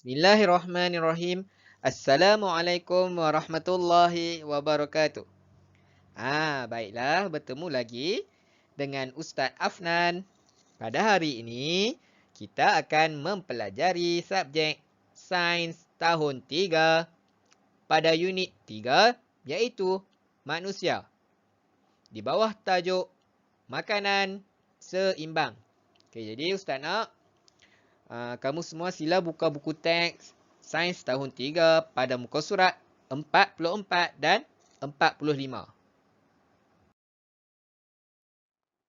Bismillahirrahmanirrahim. Assalamualaikum warahmatullahi wabarakatuh. Baiklah, bertemu lagi dengan Ustaz Afnan. Pada hari ini, kita akan mempelajari subjek Sains tahun 3 pada unit 3 iaitu manusia. Di bawah tajuk makanan seimbang. Okey, jadi Ustaz nak kamu semua sila buka buku teks Sains tahun 3 pada muka surat 44 dan 45.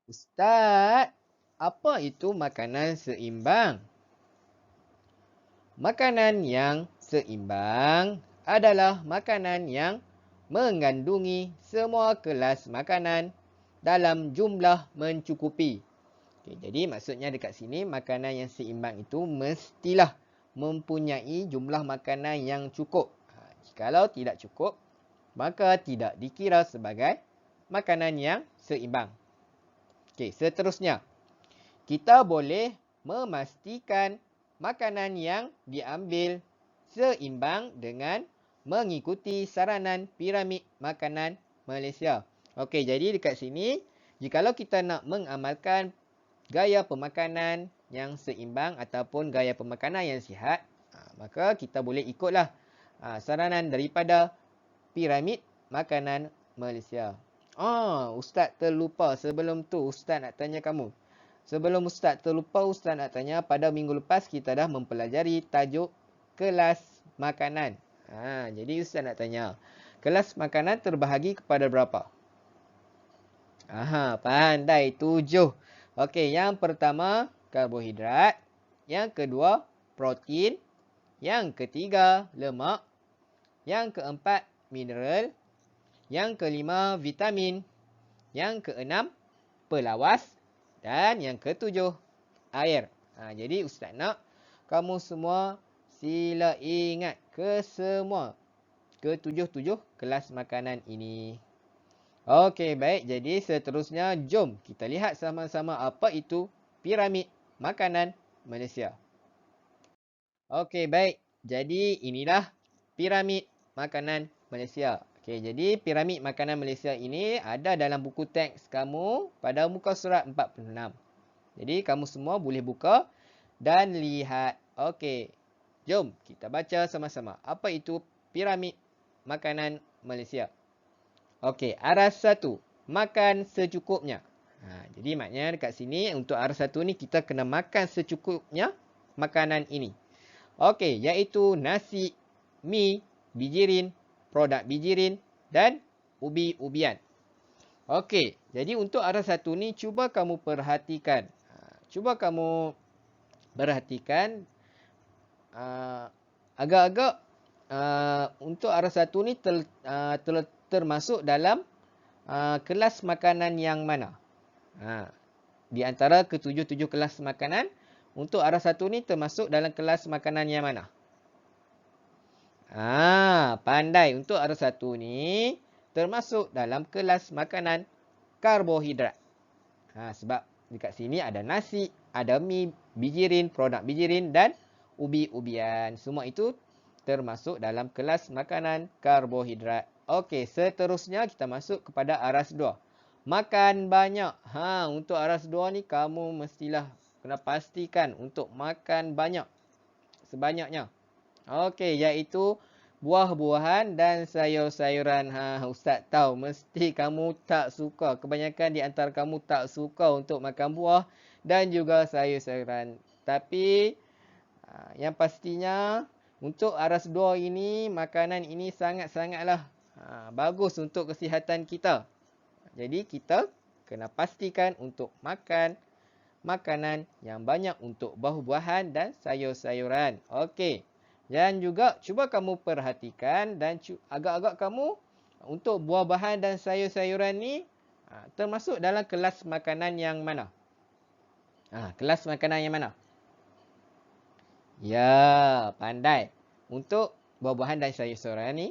Ustaz, apa itu makanan seimbang? Makanan yang seimbang adalah makanan yang mengandungi semua kelas makanan dalam jumlah mencukupi. Okay, jadi maksudnya dekat sini makanan yang seimbang itu mestilah mempunyai jumlah makanan yang cukup. Jikalau tidak cukup, maka tidak dikira sebagai makanan yang seimbang. Okey, seterusnya. Kita boleh memastikan makanan yang diambil seimbang dengan mengikuti saranan piramid makanan Malaysia. Okey, jadi dekat sini, jikalau kita nak mengamalkan gaya pemakanan yang seimbang ataupun gaya pemakanan yang sihat, maka kita boleh ikutlah saranan daripada piramid makanan Malaysia. Ustaz terlupa. Sebelum tu Ustaz nak tanya kamu. Sebelum Ustaz terlupa, Ustaz nak tanya, pada minggu lepas kita dah mempelajari tajuk kelas makanan. Jadi Ustaz nak tanya, kelas makanan terbahagi kepada berapa? Pandai. 7. Okey, yang pertama karbohidrat, yang kedua protein, yang ketiga lemak, yang keempat mineral, yang kelima vitamin, yang keenam pelawas dan yang ketujuh air. Jadi Ustaz nak kamu semua sila ingat semua ketujuh-tujuh kelas makanan ini. Okey, baik. Jadi seterusnya, jom kita lihat sama-sama apa itu piramid makanan Malaysia. Okey, baik. Jadi inilah piramid makanan Malaysia. Okey, jadi piramid makanan Malaysia ini ada dalam buku teks kamu pada muka surat 46. Jadi kamu semua boleh buka dan lihat. Okey, jom kita baca sama-sama. Apa itu piramid makanan Malaysia? Okey, aras 1. Makan secukupnya. Jadi maknanya dekat sini untuk aras 1 ni kita kena makan secukupnya makanan ini. Okey, iaitu nasi, mi, bijirin, produk bijirin dan ubi-ubian. Okey, jadi untuk aras 1 ni cuba kamu perhatikan. Cuba kamu perhatikan agak-agak untuk aras 1 ni termasuk dalam kelas makanan yang mana? Di antara ketujuh-tujuh kelas makanan, untuk aras 1 ni termasuk dalam kelas makanan yang mana? Pandai. Untuk aras 1 ni termasuk dalam kelas makanan karbohidrat. Sebab dekat sini ada nasi, ada mi, bijirin, produk bijirin dan ubi-ubian. Semua itu termasuk dalam kelas makanan karbohidrat. Okey, seterusnya kita masuk kepada aras 2. Makan banyak. Untuk aras 2 ni kamu mestilah kena pastikan untuk makan banyak. Sebanyaknya. Okey, iaitu buah-buahan dan sayur-sayuran. Ustaz tahu mesti kamu tak suka. Kebanyakan di antara kamu tak suka untuk makan buah dan juga sayur-sayuran. Tapi yang pastinya untuk aras 2 ini, makanan ini sangat-sangatlah bagus untuk kesihatan kita. Jadi kita kena pastikan untuk makan makanan yang banyak untuk buah-buahan dan sayur-sayuran. Okey. Dan juga cuba kamu perhatikan dan agak-agak kamu untuk buah-buahan dan sayur-sayuran ni termasuk dalam kelas makanan yang mana? Kelas makanan yang mana? Ya, pandai. Untuk buah-buahan dan sayur-sayuran ni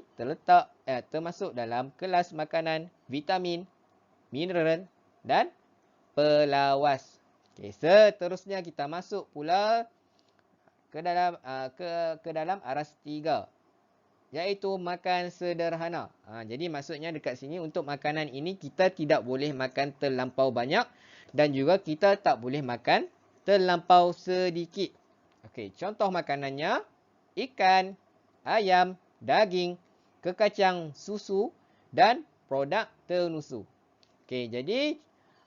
termasuk dalam kelas makanan vitamin, mineral dan pelawas. Okey, seterusnya kita masuk pula ke dalam aras 3, iaitu makan sederhana. Jadi maksudnya dekat sini untuk makanan ini kita tidak boleh makan terlampau banyak dan juga kita tak boleh makan terlampau sedikit. Okey, contoh makanannya ikan, ayam, daging, kekacang, susu dan produk ternusu. Okey, jadi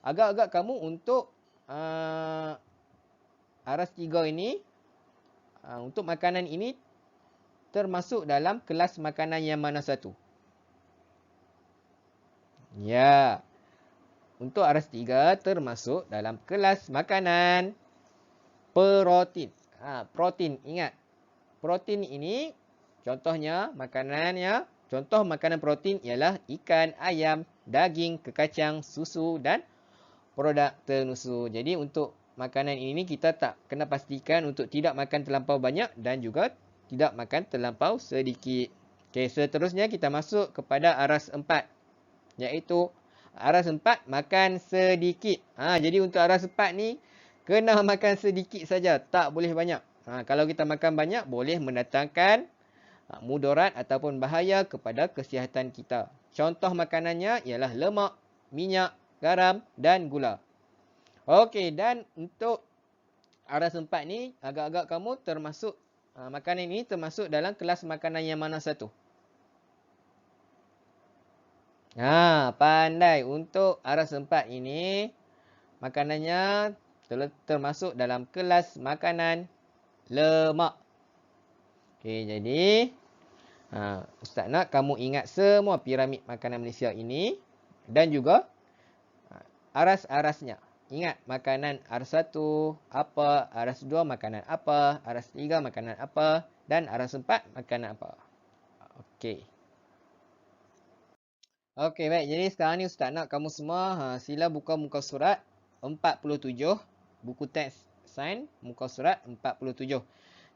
agak-agak kamu untuk aras 3 ini, untuk makanan ini termasuk dalam kelas makanan yang mana satu? Ya, untuk aras 3 termasuk dalam kelas makanan protein. Protein, ingat. Protein ini contohnya makanannya, contoh makanan protein ialah ikan, ayam, daging, kekacang, susu dan produk ternusu. Jadi untuk makanan ini kita tak kena pastikan untuk tidak makan terlampau banyak dan juga tidak makan terlampau sedikit. Okey, seterusnya kita masuk kepada aras 4, iaitu aras 4 makan sedikit. Jadi untuk aras 4 ni kena makan sedikit saja, tak boleh banyak. Kalau kita makan banyak boleh mendatangkan mudarat ataupun bahaya kepada kesihatan kita. Contoh makanannya ialah lemak, minyak, garam dan gula. Okey, dan untuk aras 4 ni agak-agak kamu termasuk makanan ini termasuk dalam kelas makanan yang mana satu? Pandai. Untuk aras 4 ini makanannya termasuk dalam kelas makanan lemak. Okey, jadi Ustaz nak kamu ingat semua piramid makanan Malaysia ini dan juga aras-arasnya. Ingat makanan aras 1 apa, aras 2 makanan apa, aras 3 makanan apa dan aras 4 makanan apa. Okey. Okey, baik. Jadi sekarang ni Ustaz nak kamu semua sila buka muka surat 47, buku teks sains muka surat 47.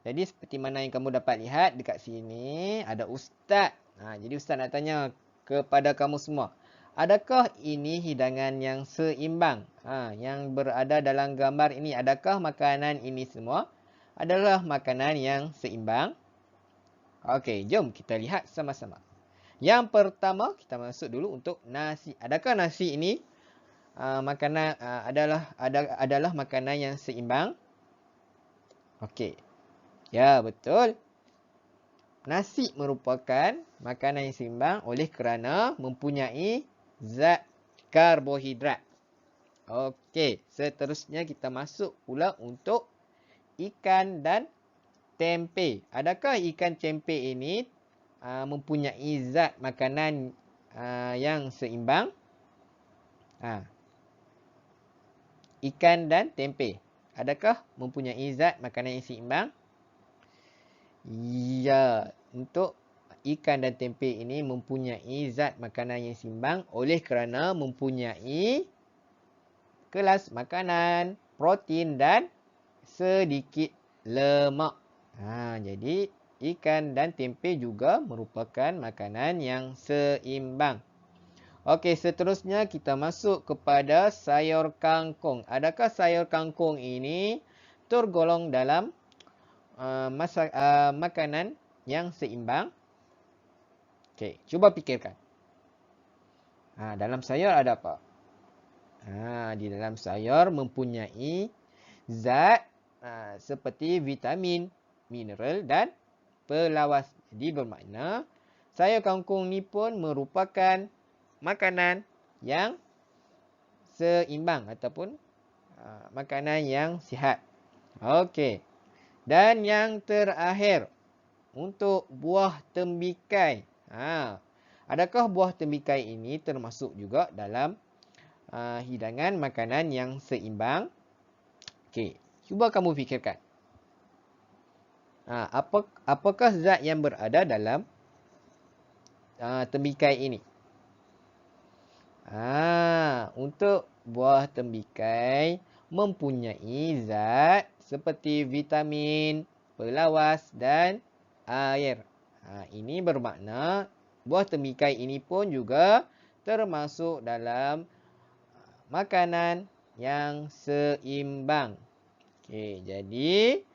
Jadi seperti mana yang kamu dapat lihat dekat sini ada Ustaz. Jadi Ustaz nak tanya kepada kamu semua. Adakah ini hidangan yang seimbang? Yang berada dalam gambar ini, adakah makanan ini semua adalah makanan yang seimbang? Okey, jom kita lihat sama-sama. Yang pertama, kita masuk dulu untuk nasi. Adakah nasi ini makanan adalah makanan yang seimbang? Okey. Ya, betul. Nasi merupakan makanan yang seimbang oleh kerana mempunyai zat karbohidrat. Okey, seterusnya kita masuk pula untuk ikan dan tempe. Adakah ikan tempe ini mempunyai zat makanan yang seimbang? Ikan dan tempe. Adakah mempunyai zat makanan yang seimbang? Ya, untuk ikan dan tempe ini mempunyai zat makanan yang seimbang oleh kerana mempunyai kelas makanan protein dan sedikit lemak. Jadi ikan dan tempe juga merupakan makanan yang seimbang. Okey, seterusnya kita masuk kepada sayur kangkung. Adakah sayur kangkung ini tergolong dalam makanan yang seimbang? Okey, cuba fikirkan. Dalam sayur ada apa? Di dalam sayur mempunyai zat seperti vitamin, mineral dan pelawas. Jadi bermakna sayur kangkung ni pun merupakan makanan yang seimbang ataupun makanan yang sihat. Okey. Dan yang terakhir, untuk buah tembikai. Adakah buah tembikai ini termasuk juga dalam hidangan makanan yang seimbang? Okey, cuba kamu fikirkan. Apakah zat yang berada dalam tembikai ini? Untuk buah tembikai mempunyai zat seperti vitamin, pelawas dan air. Ini bermakna buah tembikai ini pun juga termasuk dalam makanan yang seimbang. Okey, jadi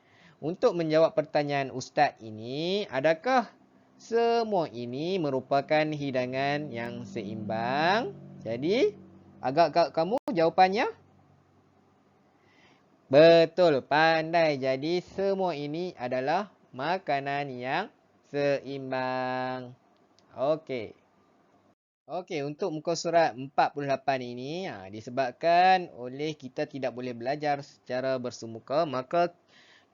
Untuk menjawab pertanyaan Ustaz ini, adakah semua ini merupakan hidangan yang seimbang? Jadi, agak kamu jawapannya? Betul, pandai. Jadi, semua ini adalah makanan yang seimbang. Okey. Okey, untuk muka surat 48 ini, disebabkan oleh kita tidak boleh belajar secara bersumuka, maka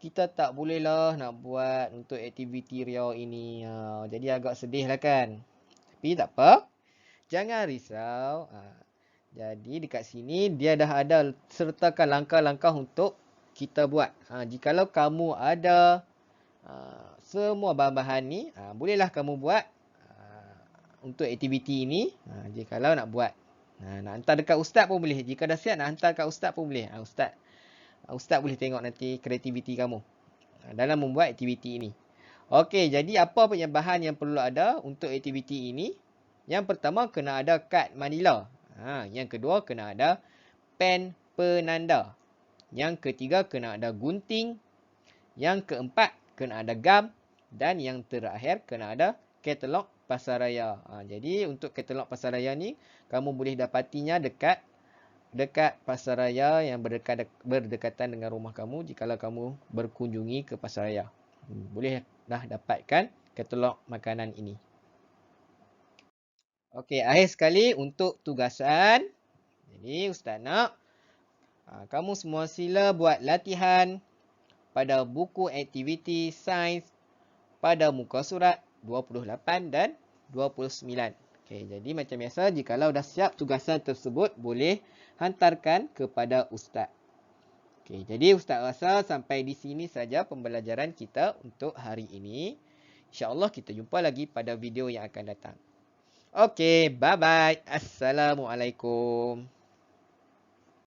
kita tak bolehlah nak buat untuk aktiviti riau ini. Jadi agak sedih lah kan. Tapi tak apa, jangan risau. Jadi dekat sini dia dah ada sertakan langkah-langkah untuk kita buat. Jikalau kamu ada semua bahan-bahan ni, bolehlah kamu buat untuk aktiviti ini. Jikalau nak buat. Nak hantar dekat ustaz pun boleh. Jika dah siap nak hantar kat ustaz pun boleh. Ustaz boleh tengok nanti kreativiti kamu dalam membuat aktiviti ini. Okey, jadi apa bahan yang perlu ada untuk aktiviti ini? Yang pertama kena ada kad manila. Yang kedua kena ada pen penanda. Yang ketiga kena ada gunting. Yang keempat kena ada gam. Dan yang terakhir kena ada katalog pasaraya. Jadi untuk katalog pasaraya ni kamu boleh dapatinya dekat pasaraya yang berdekatan dengan rumah kamu jikalau kamu berkunjungi ke pasaraya. Boleh dah dapatkan katalog makanan ini. Okey, akhir sekali untuk tugasan. Jadi ustaz nak kamu semua sila buat latihan pada buku aktiviti sains pada muka surat 28 dan 29. Okey, jadi macam biasa jikalau dah siap tugasan tersebut boleh hantarkan kepada ustaz. Okey, jadi ustaz rasa sampai di sini saja pembelajaran kita untuk hari ini. InsyaAllah kita jumpa lagi pada video yang akan datang. Okey, bye-bye. Assalamualaikum.